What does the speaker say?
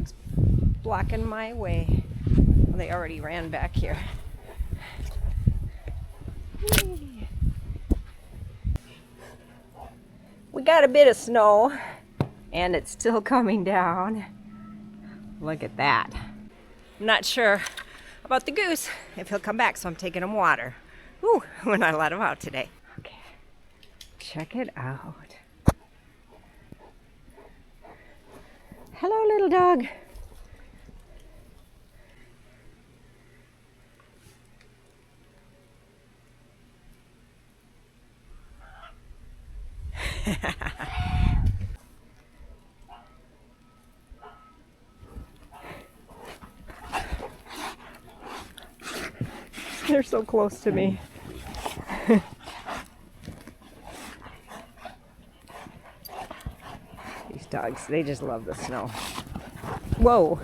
dogs blocking my way. Well, they already ran back here. We got a bit of snow and it's still coming down. Look at that. I'm not sure about the goose, if he'll come back, so I'm taking him water. Ooh, when I let him out today. Okay, check it out. Hello, little dog. They're so close to me. These dogs, they just love the snow. Whoa.